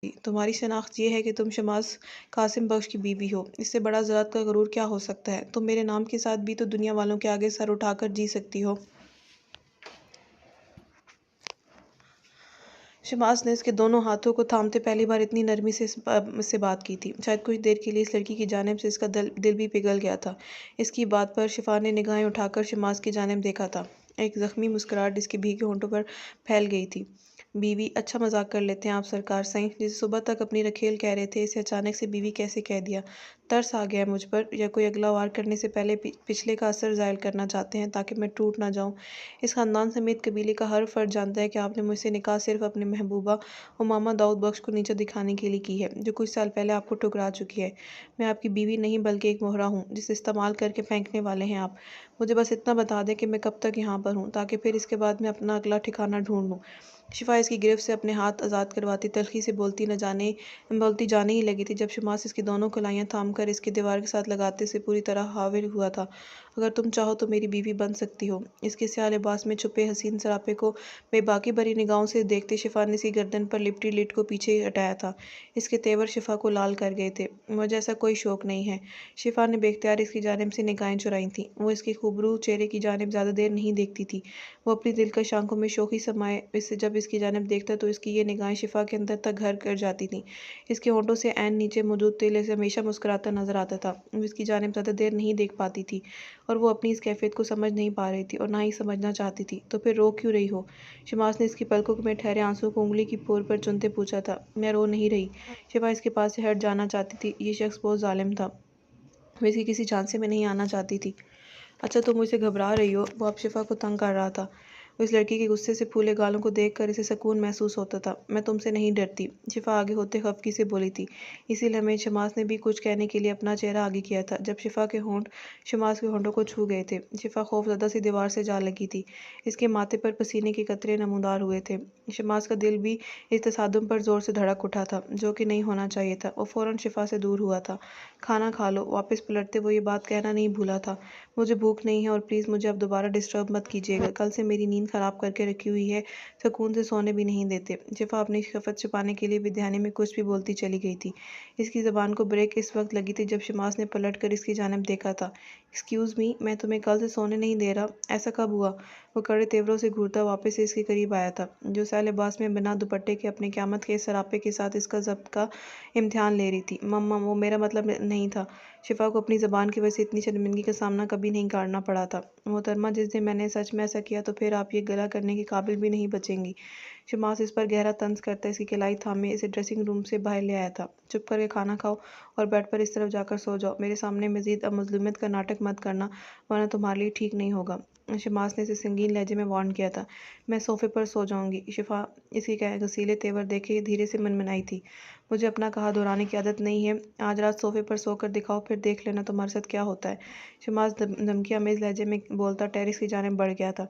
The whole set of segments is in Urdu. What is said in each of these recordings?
تمہاری شناخت یہ ہے کہ تم شماس قاسم بخش کی بیوی ہو، اس سے بڑا ذات کا غرور کیا ہو سکتا ہے؟ تم میرے نام کے ساتھ بھی تو دنیا والوں کے آگے سر اٹھا کر جی سکتی ہو۔ شماس نے اس کے دونوں ہاتھوں کو تھامتے پہلی بار اتنی نرمی سے بات کی تھی۔ شاید کچھ دیر کے لیے اس لڑکی کی جانب سے اس کا دل بھی پگھل گیا تھا۔ اس کی بات پر شفا نے نگاہیں اٹھا کر شماس کی جانب دیکھا تھا۔ ایک زخمی مسکراہٹ اس کے بھیگے ہونٹوں پر پھیل گئی تھی۔ بیوی، اچھا مذاق کر لیتے ہیں آپ سرکار۔ سائیں جسے صبح تک اپنی رکھیل کہہ رہے تھے، اسے اچانک سے بیوی کیسے کہہ دیا؟ ترس آ گیا مجھ پر، یا کوئی اگلا وار کرنے سے پہلے پچھلے کا اثر زائل کرنا چاہتے ہیں تاکہ میں ٹوٹ نہ جاؤں؟ اس خاندان سمیت قبیلے کا ہر فرد جانتا ہے کہ آپ نے مجھ سے نکاح صرف اپنے محبوبہ امامہ داؤد بخش کو نیچا دکھانے کے لیے کی ہے، جو کچھ سال پہلے آپ کو ٹھکرا چکی ہے۔ میں آپ کی بیوی نہیں بلکہ ایک مہرہ ہوں جسے استعمال کر کے پھینکنے والے ہیں آپ۔ مجھے بس اتنا بتا دیں کہ میں کب تک یہاں پر ہوں تاکہ پھر اس کے بعد میں اپنا اگلا ٹھکانہ ڈھونڈ لوں۔ شفا اس کی گرفت سے اپنے ہاتھ آزاد کرواتی تلخی سے بولتی جانے ہی لگی تھی جب شماس اس کی دونوں کلائیاں تھام کر اس کے دیوار کے ساتھ لگاتے سے پوری طرح حاوی ہوا تھا۔ اگر تم چاہو تو میری بیوی بن سکتی ہو۔ اس کے سیاہ لباس میں چھپے حسین سراپے کو بے باکی بھری نگاہوں سے دیکھتے شفا نے اس کی گردن پر لپٹی لٹ کو پیچھے ہٹایا تھا۔ اس کے تیور شفا کو لال کر گئے تھے۔ مجھے ایسا کوئی شوق نہیں ہے۔ شفا نے بے اختیار اس کی جانب سے نگاہیں چرائی تھیں۔ وہ اس کے خوبرو چہرے کی جانب زیادہ دیر نہیں دیکھتی تھی۔ وہ اپنی دلکش آنکھوں میں شوخی سمائے جب اس کی جانب دیکھتا تو اس کی یہ نگاہیں شفا کے اندر تک گھر کر جاتی تھیں۔ اس کے ہونٹوں سے عین نیچے موجود تل اسے ہمیشہ مسکراتا نظر آتا تھا۔ وہ اس کی جانب زیادہ دیر نہیں دیکھ پاتی تھی اور وہ اپنی اس کیفیت کو سمجھ نہیں پا رہی تھی اور نہ ہی سمجھنا چاہتی تھی۔ تو پھر رو کیوں رہی ہو؟ شماس نے اس کی پلکوں میں ٹھہرے آنسوؤں کو انگلی کی پور پر چنتے پوچھا تھا۔ میں رو نہیں رہی۔ شفا اس کے پاس سے ہٹ جانا چاہتی تھی۔ یہ شخص بہت ظالم تھا۔ وہ اس کی کسی جھانسے میں نہیں آنا چاہتی تھی۔ اچھا تم مجھ سے گھبرا رہی ہو؟ وہ اب شفا کو تنگ کر رہا تھا۔ اس لڑکی کے غصے سے پھولے گالوں کو دیکھ کر اسے سکون محسوس ہوتا تھا۔ میں تم سے نہیں ڈرتی، شفا آگے ہوتے خفگی سے بولی تھی۔ اسی لمحے شماس نے بھی کچھ کہنے کے لیے اپنا چہرہ آگے کیا تھا جب شفا کے ہونٹ شماس کے ہونٹوں کو چھو گئے تھے۔ شفا خوفزدہ سی دیوار سے جا لگی تھی۔ اس کے ماتھے پر پسینے کے قطرے نمودار ہوئے تھے۔ شماس کا دل بھی اس تصادم پر زور سے دھڑک اٹھا تھا، جو کہ نہیں ہونا چاہیے تھا۔ وہ فوراً شفا سے دور ہوا تھا۔ کھانا کھا لو۔ واپس پلٹتے وہ یہ بات کہنا نہیں بھولا تھا، مجھے بھوک نہیں ہے اور پلیز مجھے اب دوبارہ ڈسٹرب مت کیجیے گا۔ کل سے میری نیند خراب کر کے رکھی ہوئی ہے، سکون سے سونے بھی نہیں دیتے۔ شفا اپنی خفت چھپانے کے لیے بدحانی میں کچھ بھی بولتی چلی گئی تھی۔ اس کی زبان کو بریک اس وقت لگی تھی جب شماس نے پلٹ کر اس کی جانب دیکھا تھا۔ ایکسکیوز می، میں تمہیں کل سے سونے نہیں دے رہا۔ ایسا کب ہوا؟ وہ کڑے تیوروں سے گھورتا واپس سے اس کے قریب آیا تھا، جو سیاہ لباس میں بنا دوپٹے کے اپنے قیامت کے سراپے کے ساتھ اس کا ضبط کا امتحان لے رہی تھی۔ مم وہ میرا مطلب نہیں تھا۔ شفا کو اپنی زبان کی وجہ سے اتنی شرمندگی کا سامنا کبھی نہیں کرنا پڑا تھا۔ محترمہ، جس دن میں نے سچ میں ایسا کیا تو پھر آپ یہ گلہ کرنے کے قابل بھی نہیں بچیں گی۔ شماس اس پر گہرا طنز کرتا اس کی کلائی تھامے اسے ڈریسنگ روم سے باہر لے آیا تھا۔ چپ کر کے کھانا کھاؤ اور بیڈ پر اس طرف جا کر سو جاؤ۔ میرے سامنے مزید اب مظلومیت کا ناٹک مت کرنا ورنہ تمہارے لیے ٹھیک نہیں ہوگا۔ شماس نے اسے سنگین لہجے میں وارن کیا تھا۔ میں صوفے پر سو جاؤں گی۔ شفا اس کے غسیلے تیور دیکھے دھیرے سے منمنائی تھی۔ مجھے اپنا کہا دہرانے کی عادت نہیں ہے۔ آج رات صوفے پر سو کر دکھاؤ، پھر دیکھ لینا تمہارے ساتھ کیا ہوتا ہے۔ شماس دھمکی آمیز لہجے میں بولتا ٹیرس کی جانب بڑھ گیا تھا۔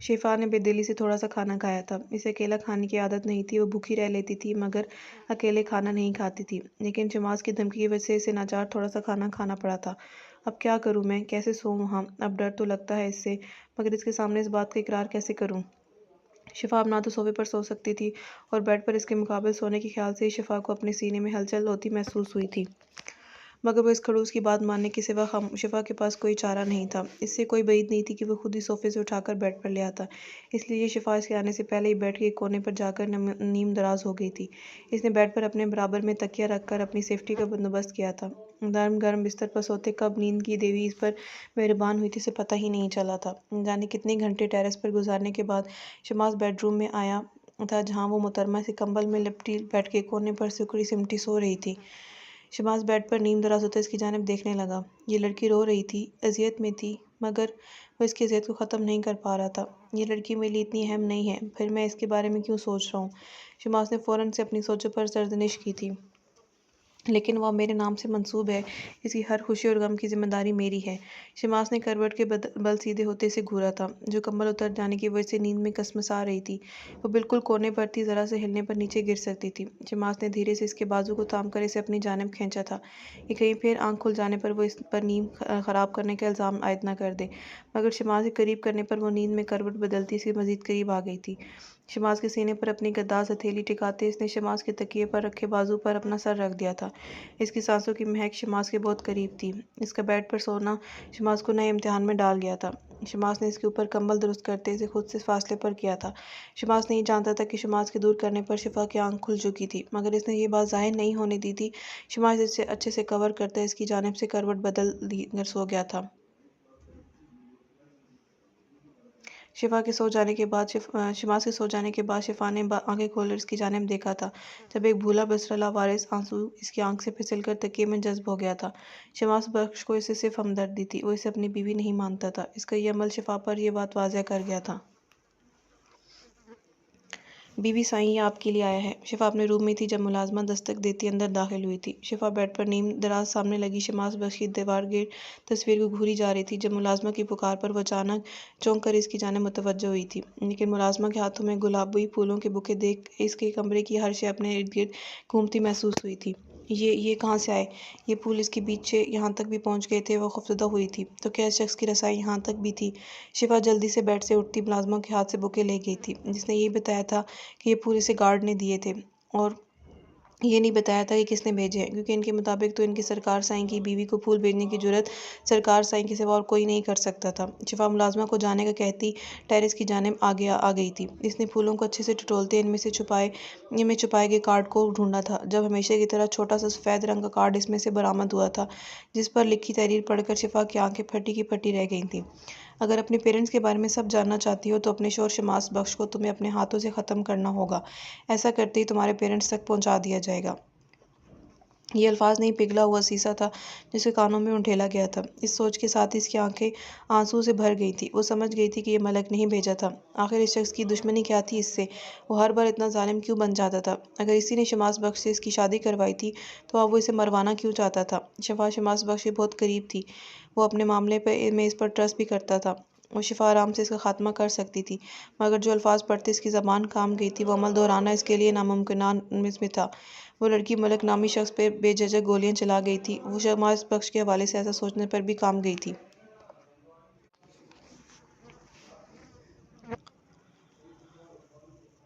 شفا نے بے دلی سے تھوڑا سا کھانا کھایا تھا۔ اسے اکیلا کھانے کی عادت نہیں تھی۔ وہ بھوکی رہ لیتی تھی مگر اکیلے کھانا نہیں کھاتی تھی، لیکن شماس کی دھمکی کی وجہ سے اسے ناچار تھوڑا سا کھانا کھانا پڑا تھا۔ اب کیا کروں میں؟ کیسے سوؤں وہاں؟ اب ڈر تو لگتا ہے اس سے، مگر اس کے سامنے اس بات کا اقرار کیسے کروں؟ شفا اب نہ تو صوفے پر سو سکتی تھی اور بیڈ پر اس کے مقابل سونے کے خیال سے ہی شفا کو اپنے سینے میں ہلچل ہوتی محسوس ہوئی تھی۔ مگر وہ اس کھڑوس کی بات ماننے کے سوا شفا کے پاس کوئی چارہ نہیں تھا۔ اس سے کوئی بعید نہیں تھی کہ وہ خود ہی صوفے سے اٹھا کر بیڈ پر لے آتا، اس لیے شفا اس کے آنے سے پہلے ہی بیڈ کے ایک کونے پر جا کر نیم دراز ہو گئی تھی۔ اس نے بیڈ پر اپنے برابر میں تکیہ رکھ کر اپنی سیفٹی کا بندوبست کیا تھا۔ نرم گرم بستر پر سوتے کب نیند کی دیوی اس پر مہربان ہوئی تھی اسے پتہ ہی نہیں چلا تھا۔ جانے کتنے گھنٹے ٹیرس پر گزارنے کے بعد شماس بیڈ روم میں آیا تھا، جہاں وہ محترمہ سے کمبل میں لپٹی بیڈ کے کونے پر سکڑی سمٹی سو رہی تھی۔ شماس بیڈ پر نیم دراز ہوتے اس کی جانب دیکھنے لگا۔ یہ لڑکی رو رہی تھی، اذیت میں تھی، مگر وہ اس کی اذیت کو ختم نہیں کر پا رہا تھا۔ یہ لڑکی میرے لیے اتنی اہم نہیں ہے، پھر میں اس کے بارے میں کیوں سوچ رہا ہوں؟ شماس نے فوراً سے اپنی سوچوں پر سرزنش کی تھی۔ لیکن وہ میرے نام سے منسوب ہے، اس کی ہر خوشی اور غم کی ذمہ داری میری ہے۔ شماس نے کروٹ کے بل سیدھے ہوتے سے گھورا تھا، جو کمبل اتر جانے کی وجہ سے نیند میں کسمسا رہی تھی۔ وہ بالکل کونے پر تھی، ذرا سے ہلنے پر نیچے گر سکتی تھی۔ شماس نے دھیرے سے اس کے بازو کو تھام کر اسے اپنی جانب کھینچا تھا کہ کہیں پھر آنکھ کھل جانے پر وہ اس پر نیند خراب کرنے کا الزام عائد نہ کر دے، مگر شماس کے قریب کرنے پر وہ نیند میں کروٹ بدلتی اس کے مزید قریب آ گئی تھی۔ شماس کے سینے پر اپنی گداز ہتھیلی ٹکاتے اس نے شماس کے تکیے پر رکھے بازو پر اپنا سر رکھ دیا تھا۔ اس کی سانسوں کی مہک شماس کے بہت قریب تھی۔ اس کا بیڈ پر سونا شماس کو نئے امتحان میں ڈال گیا تھا۔ شماس نے اس کے اوپر کمبل درست کرتے اسے خود سے فاصلے پر کیا تھا۔ شماس نہیں جانتا تھا کہ شماس کے دور کرنے پر شفا کی آنکھ کھل چکی تھی، مگر اس نے یہ بات ظاہر نہیں ہونے دی تھی۔ شماس اسے اچھے سے کور کرتا اس کی جانب سے کروٹ بدل کر سو گیا تھا۔ شماس کے سو جانے کے بعد شفا نے آنکھیں کھول کر اس کی جانب دیکھا تھا، جب ایک بھولا بسرا لاوارث آنسو اس کی آنکھ سے پھسل کر تکیے میں جذب ہو گیا تھا۔ شماس بخش کو اس سے صرف ہمدردی تھی، وہ اسے اپنی بیوی نہیں مانتا تھا۔ اس کا یہ عمل شفا پر یہ بات واضح کر گیا تھا۔ بی بی سائیں، یہ آپ کے لیے آیا ہے۔ شفا اپنے روم میں تھی جب ملازمہ دستک دیتی اندر داخل ہوئی تھی۔ شفا بیڈ پر نیم دراز سامنے لگی شماس بخش کی دیوار گرد تصویر کو گھوری جا رہی تھی جب ملازمہ کی پکار پر وہ اچانک چونک کر اس کی جانب متوجہ ہوئی تھی، لیکن ملازمہ کے ہاتھوں میں گلابی پھولوں کے بکے دیکھ اس کے کمرے کی ہر شے اپنے ارد گرد گھومتی محسوس ہوئی تھی۔ یہ کہاں سے آئے؟ یہ پھول اس کے پیچھے یہاں تک بھی پہنچ گئے تھے۔ وہ خوفزدہ ہوئی تھی، تو کیا اس شخص کی رسائی یہاں تک بھی تھی؟ شفا جلدی سے بیڈ سے اٹھتی ملازمہ کے ہاتھ سے بکے لے گئی تھی، جس نے یہی بتایا تھا کہ یہ پھول اسے گارڈ نے دیے تھے، اور یہ نہیں بتایا تھا کہ کس نے بھیجے ہیں، کیونکہ ان کے مطابق تو ان کی سرکار سائیں کی بیوی کو پھول بھیجنے کی جرأت سرکار سائیں کے سوا اور کوئی نہیں کر سکتا تھا۔ شفا ملازمہ کو جانے کا کہتی ٹیرس کی جانب آ گئی تھی۔ اس نے پھولوں کو اچھے سے ٹٹولتے ان میں چھپائے گئے کارڈ کو ڈھونڈا تھا، جب ہمیشہ کی طرح چھوٹا سا سفید رنگ کا کارڈ اس میں سے برآمد ہوا تھا، جس پر لکھی تحریر پڑھ کر شفا کی آنکھیں پھٹی کی پھٹی رہ گئی تھیں۔ اگر اپنے پیرنٹس کے بارے میں سب جاننا چاہتی ہو تو اپنے شوہر شماس بخش کو تمہیں اپنے ہاتھوں سے ختم کرنا ہوگا۔ ایسا کرتے ہی تمہارے پیرنٹس تک پہنچا دیا جائے گا۔ یہ الفاظ نہیں، پگھلا ہوا سیسا تھا جو اس کے کانوں میں اونڈھیلا گیا تھا۔ اس سوچ کے ساتھ اس کی آنکھیں آنسو سے بھر گئی تھیں۔ وہ سمجھ گئی تھی کہ یہ ملک نہیں بھیجا تھا۔ آخر اس شخص کی دشمنی کیا تھی اس سے؟ وہ ہر بار اتنا ظالم کیوں بن جاتا تھا؟ اگر اسی نے شماس بخش سے اس کی شادی کروائی تھی تو اب وہ اسے مروانا کیوں چاہتا تھا؟ شفا شماس بخش کے بہت قریب تھی، وہ اپنے معاملے میں اس پر ٹرسٹ بھی کرتا تھا۔ وہ شفا آرام سے اس کا خاتمہ کر سکتی تھی، مگر جو الفاظ پڑھتے اس کی زبان کام گئی تھی وہ عمل دہرانا اس کے لیے ناممکنات میں تھا۔ وہ لڑکی ملک نامی شخص پہ بے جھجک گولیاں چلا گئی تھی۔ وہ شماس بخش کے حوالے سے ایسا سوچنے پر بھی کام گئی تھی۔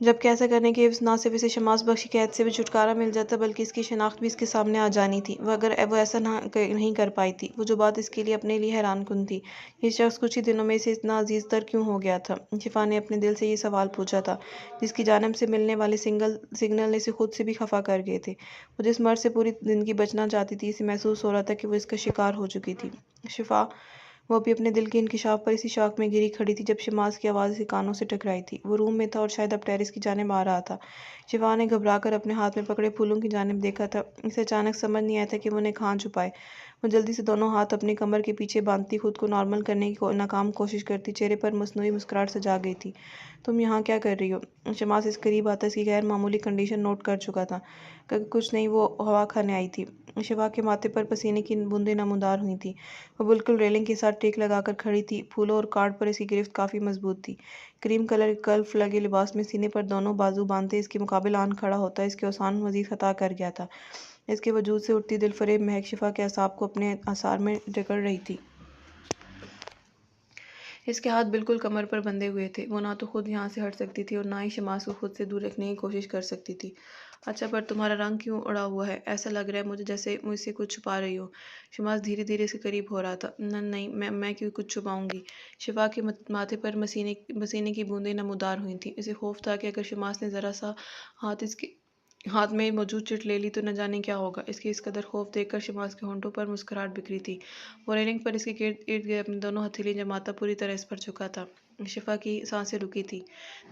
جبکہ ایسا کرنے کے عوض نہ صرف اسے شماس بخش کی قید سے بھی چھٹکارا مل جاتا بلکہ اس کی شناخت بھی اس کے سامنے آ جانی تھی، اگر وہ ایسا نہیں کر پائی تھی۔ وہ جو بات اس کے لیے اپنے لیے حیران کن تھی، یہ شخص کچھ ہی دنوں میں اسے اتنا عزیز تر کیوں ہو گیا تھا؟ شفا نے اپنے دل سے یہ سوال پوچھا تھا، جس کی جانب سے ملنے والے سگنل اسے خود سے بھی خفا کر گئے تھے۔ وہ جس مرض سے پوری زندگی بچنا چاہتی تھی، اسے محسوس ہو رہا تھا کہ وہ اس کا شکار ہو چکی تھی۔ شفا، وہ ابھی اپنے دل کے انکشاف پر اسی شاک میں گری کھڑی تھی جب شماس کی آواز اسے کانوں سے ٹکرائی تھی۔ وہ روم میں تھا اور شاید اب ٹیرس کی جانب آ رہا تھا۔ شفا نے گھبرا کر اپنے ہاتھ میں پکڑے پھولوں کی جانب دیکھا تھا۔ اسے اچانک سمجھ نہیں آیا تھا کہ وہ انہیں کہاں چھپائے۔ وہ جلدی سے دونوں ہاتھ اپنی کمر کے پیچھے باندھتی خود کو نارمل کرنے کی ناکام کوشش کرتی چہرے پر مصنوعی مسکراہٹ سجا گئی تھی۔ تم یہاں کیا کر رہی ہو؟ شماس اس قریب آتا اس کی غیر معمولی کنڈیشن نوٹ کر چکا تھا۔ کچھ نہیں، وہ ہوا کھانے آئی تھی۔ شفا کے ماتھے پر پسینے کی بوندیں نمودار ہوئی تھیں۔ وہ بالکل ریلنگ کے ساتھ ٹیک لگا کر کھڑی تھی۔ پھولوں اور کارڈ پر اس کی گرفت کافی مضبوط تھی۔ کریم کلر کے کلف لگے لباس میں سینے پر دونوں بازو باندھے اس کے مقابل آن کھڑا ہوتا اس کے اوسان مزید خطا کر گیا تھا۔ اس کے وجود سے اٹھتی دل فریب مہک شفا کے اعصاب کو اپنے اثار میں جکڑ رہی تھی۔ اس کے ہاتھ بالکل کمر پر بندھے ہوئے تھے۔ وہ نہ تو خود یہاں سے ہٹ سکتی تھی اور نہ ہی شماس کو خود سے دور رکھنے کی کوشش کر سکتی تھی۔ اچھا، پر تمہارا رنگ کیوں اڑا ہوا ہے؟ ایسا لگ رہا ہے مجھے جیسے مجھ سے کچھ چھپا رہی ہو۔ شماس دھیرے دھیرے اس کے قریب ہو رہا تھا۔ نہیں، میں کیوں کچھ چھپاؤں گی؟ شفا کے ماتھے پر پسینے کی بوندیں نمودار ہوئی تھیں۔ اسے خوف تھا کہ اگر شماس نے ذرا سا ہاتھ اس کے ہاتھ میں موجود چٹ لے لی تو نہ جانے کیا ہوگا۔ اس کے اس قدر خوف دیکھ کر شماس کے ہونٹوں پر مسکراہٹ بکھری تھی۔ وہ ریلنگ پر اس کے ارد گرد اپنی دونوں ہتھیلیاں جماتا پوری طرح اس پر جھکا تھا۔ شفا کی سانسیں رکی تھی۔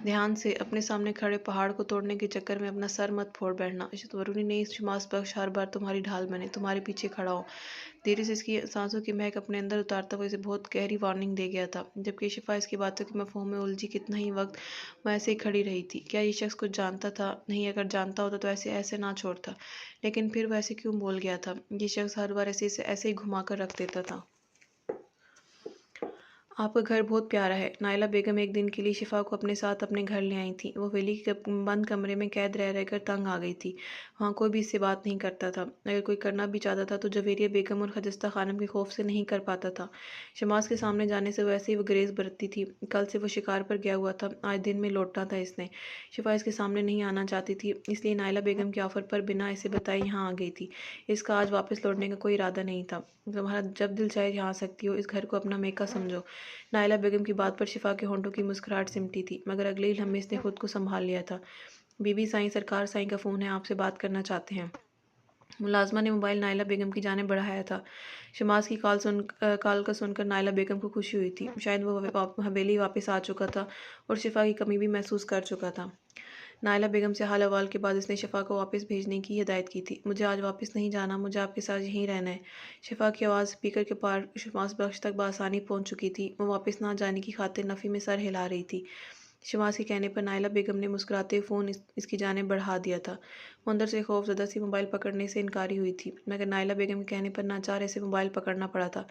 دھیان سے اپنے سامنے کھڑے پہاڑ کو توڑنے کے چکر میں اپنا سر مت پھوڑ بیٹھنا۔ ضروری نہیں شماس بخش ہر بار تمہاری ڈھال بنے، تمہارے پیچھے کھڑا ہو۔ دھیرے سے اس کی سانسوں کی مہک اپنے اندر اتارتا ہوا اسے بہت گہری وارننگ دے گیا تھا، جبکہ شفا اس کی باتوں کے مفہوم میں الجھی۔ کتنا ہی وقت وہ ایسے ہی کھڑی رہی تھی۔ کیا یہ شخص کچھ جانتا تھا؟ نہیں، اگر جانتا ہوتا تو ایسے نہ چھوڑتا۔ لیکن پھر وہ ایسے کیوں بول گیا تھا؟ یہ شخص ہر بار ایسے ہی گھما کر رکھ دیتا تھا۔ آپ کا گھر بہت پیارا ہے۔ نائلہ بیگم ایک دن کے لیے شفا کو اپنے ساتھ اپنے گھر لے آئی تھیں۔ وہ ویلی کے بند کمرے میں قید رہ کر تنگ آ گئی تھی۔ وہاں کوئی بھی اس سے بات نہیں کرتا تھا۔ اگر کوئی کرنا بھی چاہتا تھا تو جویریہ بیگم اور خجستہ خانم کے خوف سے نہیں کر پاتا تھا۔ شماس کے سامنے جانے سے ویسے ہی وہ گریز برتتی تھی۔ کل سے وہ شکار پر گیا ہوا تھا، آج دن میں لوٹنا تھا اس نے۔ شفا اس کے سامنے نہیں آنا چاہتی تھی، اس لیے نائلہ بیگم کے آفر پر بنا اسے بتائے یہاں آ گئی تھی۔ اس کا آج واپس لوٹنے کا کوئی ارادہ نہیں تھا۔ تمہارا جب دل چاہے یہاں آ سکتی ہو، اس گھر کو اپنا میکہ سمجھو۔ نائلہ بیگم کی بات پر شفا کے ہونٹوں کی مسکراہٹ سمٹی تھی، مگر اگلے ہی لمحے اس نے خود کو سنبھال لیا تھا۔ بی بی سائیں، سرکار سائیں کا فون ہے، آپ سے بات کرنا چاہتے ہیں۔ ملازمہ نے موبائل نائلہ بیگم کی جانب بڑھایا تھا۔ شماس کی کال کا سن کر نائلہ بیگم کو خوشی ہوئی تھی۔ شاید وہ حویلی واپس آ چکا تھا اور شفا کی کمی بھی محسوس کر چکا تھا۔ نائلہ بیگم سے حال احوال کے بعد اس نے شفا کو واپس بھیجنے کی ہدایت کی تھی۔ مجھے آج واپس نہیں جانا، مجھے آپ کے ساتھ یہیں رہنا ہے۔ شفا کی آواز اسپیکر کے پار شماس بخش تک بآسانی پہنچ چکی تھی۔ وہ واپس نہ جانے کی خاطر نفی میں سر ہلا رہی تھی۔ شماس کے کہنے پر نائلہ بیگم نے مسکراتے ہوئے فون اس کی جانب بڑھا دیا تھا۔ وہ اندر سے خوف زدہ سی موبائل پکڑنے سے انکاری ہوئی تھی، مگر نائلہ بیگم کے کہنے پر ناچار اسے موبائل پکڑنا پڑا تھا۔